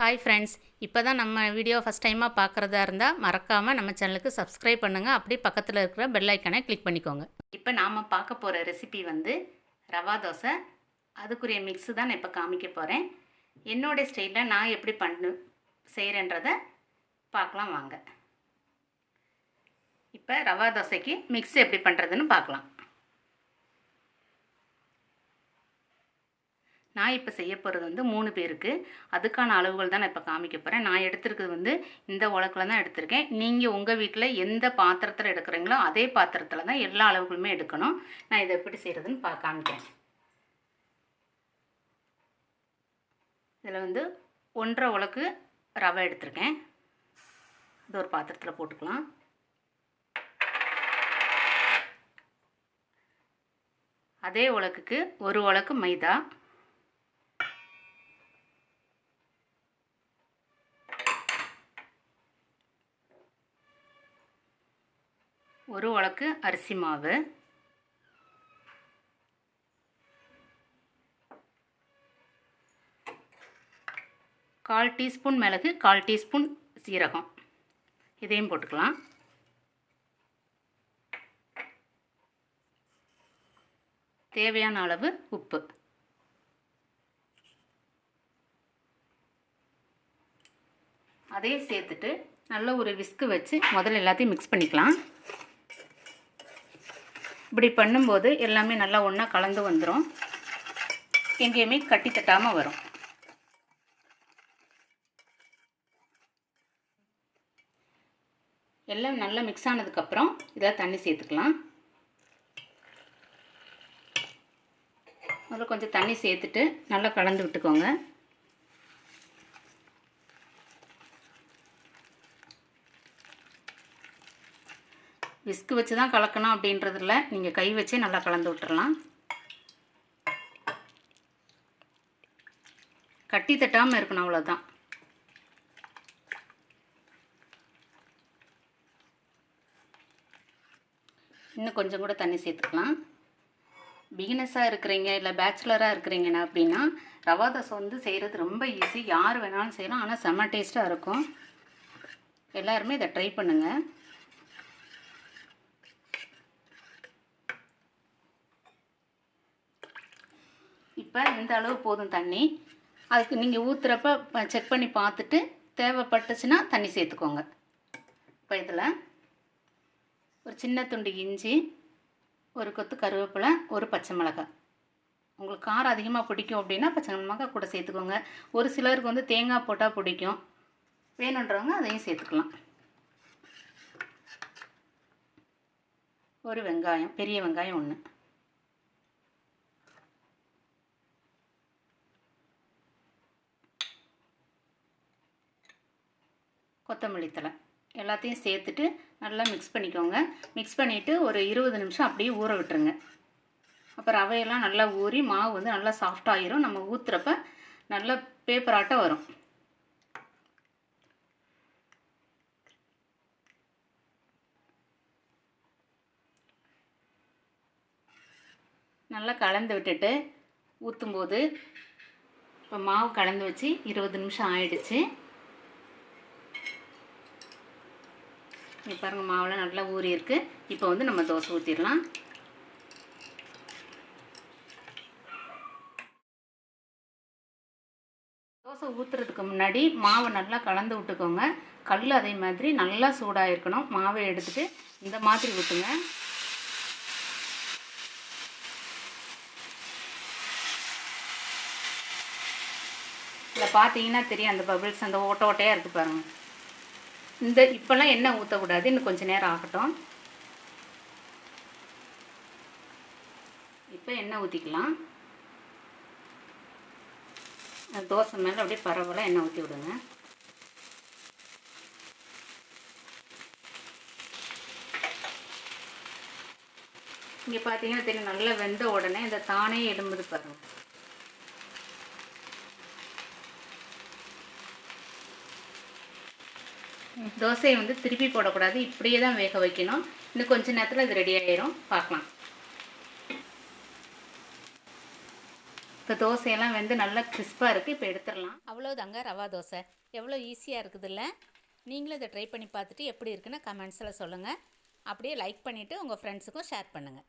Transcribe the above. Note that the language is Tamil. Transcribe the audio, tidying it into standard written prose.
ஹாய் ஃப்ரெண்ட்ஸ், இப்போ தான் நம்ம வீடியோ ஃபஸ்ட் டைமாக பார்க்குறதா இருந்தால் மறக்காமல் நம்ம சேனலுக்கு சப்ஸ்கிரைப் பண்ணுங்கள். அப்படியே பக்கத்தில் இருக்கிற பெல் ஐக்கானை கிளிக் பண்ணிக்கோங்க. இப்போ நாம் பார்க்க போகிற ரெசிபி வந்து ரவா தோசை. அதுக்குரிய மிக்ஸு தான் நான் இப்போ காமிக்க போகிறேன். என்னோடய ஸ்டைலில் நான் எப்படி செய்கிறேன்றதை பார்க்கலாம் வாங்க. இப்போ ரவா தோசைக்கு மிக்ஸ் எப்படி பண்ணுறதுன்னு பார்க்கலாம். நான் இப்போ செய்ய போகிறது வந்து 3 பேருக்கு. அதுக்கான அளவுகள் தான் நான் இப்போ காமிக்க போகிறேன். நான் எடுத்துருக்கிறது வந்து இந்த உலக்கில் தான் எடுத்திருக்கேன். நீங்கள் உங்கள் வீட்டில் எந்த பாத்திரத்தில் எடுக்கிறீங்களோ அதே பாத்திரத்தில் தான் எல்லா அளவுகளுமே எடுக்கணும். நான் இதை எப்படி செய்கிறதுன்னு காமிக்கிறேன். இதில் வந்து 1.5 உலக்கு ரவை எடுத்திருக்கேன். இது ஒரு பாத்திரத்தில் போட்டுக்கலாம். அதே உலக்குக்கு 1 உலக்கு மைதா, 1 உலக்கு அரிசி மாவு, 1/4 டீஸ்பூன் மிளகு, 1/4 டீஸ்பூன் சீரகம், இதையும் போட்டுக்கலாம். தேவையான அளவு உப்பு. அதையும் சேர்த்துட்டு நல்ல ஒரு விஸ்கு வச்சு முதல்ல எல்லாத்தையும் மிக்ஸ் பண்ணிக்கலாம். இப்படி பண்ணும்போது எல்லாமே நல்லா ஒன்றா கலந்து வந்துடும். எங்கேயுமே கட்டி தட்டாமல் வரும். எல்லாம் நல்லா மிக்ஸ் ஆனதுக்கப்புறம் இதில் தண்ணி சேர்த்துக்கலாம். அதில் கொஞ்சம் தண்ணி சேர்த்துட்டு நல்லா கலந்து விட்டுக்கோங்க. விஸ்கு வச்சு தான் கலக்கணும் அப்படின்றதில்ல, நீங்கள் கை வச்சே நல்லா கலந்து விட்டுறலாம். கட்டி தட்டாமல் இருக்கணும், அவ்வளோதான். இன்னும் கொஞ்சம் கூட தண்ணி சேர்த்துக்கலாம். பிகினஸாக இருக்கிறீங்க இல்லை பேச்சுலராக இருக்கிறீங்கன்னா அப்படின்னா ரவா தோசை வந்து செய்கிறது ரொம்ப ஈஸி. யார் வேணாலும் செய்யலாம். ஆனால் செம்ம டேஸ்ட்டாக இருக்கும். எல்லாருமே இதை ட்ரை பண்ணுங்கள். இப்போ இந்த அளவு போதும் தண்ணி. அதுக்கு நீங்கள் ஊற்றுறப்ப செக் பண்ணி பார்த்துட்டு தேவைப்பட்டுச்சுன்னா தண்ணி சேர்த்துக்கோங்க. இப்போ இதில் ஒரு சின்ன துண்டு இஞ்சி, ஒரு கொத்து கருவேப்பிலை, ஒரு பச்சை மிளகாய். உங்களுக்கு காரம் அதிகமாக பிடிக்கும் அப்படின்னா பச்சை மிளகாய் கூட சேர்த்துக்கோங்க. ஒரு சிலருக்கு வந்து தேங்காய் போட்டால் பிடிக்கும். வேணுன்றவங்க அதையும் சேர்த்துக்கலாம். ஒரு வெங்காயம், பெரிய வெங்காயம் 1, கொத்தமல்லி தழை எல்லாத்தையும் சேர்த்துட்டு நல்லா மிக்ஸ் பண்ணிக்கோங்க. மிக்ஸ் பண்ணிவிட்டு ஒரு 20 நிமிஷம் அப்படியே ஊற விட்டுருங்க. அப்புறம் ரவையெல்லாம் நல்லா ஊறி மாவு வந்து நல்லா சாஃப்டாகிடும். நம்ம ஊற்றுறப்ப நல்லா பேப்பராட்டம் வரும். நல்லா கலந்து விட்டுட்டு ஊற்றும்போது இப்போ மாவு கலந்து வச்சு 20 நிமிஷம் ஆயிடுச்சு. இப்போ பாருங்கள், மாவுலாம் நல்லா ஊறி இருக்குது. இப்போ வந்து நம்ம தோசை ஊற்றிடலாம். தோசை ஊற்றுறதுக்கு முன்னாடி மாவை நல்லா கலந்து விட்டுக்கோங்க. கல் அதே மாதிரி நல்லா சூடாக இருக்கணும். மாவை எடுத்துகிட்டு இந்த மாதிரி ஊற்றுங்க. இதில் பார்த்தீங்கன்னா தெரியும், அந்த பபிள்ஸ், அந்த ஓட்டையாக இருக்குது பாருங்கள். இப்போல்லாம் எண்ணெய் ஊற்றக்கூடாது. இன்னும் கொஞ்சம் நேரம் ஆகட்டும். இப்போ எண்ணெய் ஊற்றிக்கலாம். தோசை மேலே அப்படியே பரவலாக எண்ணெய் ஊற்றி விடுங்க. இங்கே பார்த்தீங்கன்னா தெரியும், நல்லா வெந்த உடனே இந்த தானே எழும்புது பாருங்கள். தோசையை வந்து திருப்பி போடக்கூடாது. இப்படியே தான் வேக வைக்கணும். இன்னும் கொஞ்சம் நேரத்தில் இது ரெடி ஆகிரும். பார்க்கலாம். இப்போ தோசையெல்லாம் வெந்து நல்லா கிறிஸ்பாக இருக்குது. இப்போ எடுத்துடலாம். அவ்வளோதாங்க ரவா தோசை. எவ்வளோ ஈஸியாக இருக்குதுல்ல. நீங்களும் இதை ட்ரை பண்ணி பார்த்துட்டு எப்படி இருக்குன்னு கமெண்ட்ஸில் சொல்லுங்கள். அப்படியே லைக் பண்ணிவிட்டு உங்கள் ஃப்ரெண்ட்ஸுக்கும் ஷேர் பண்ணுங்கள்.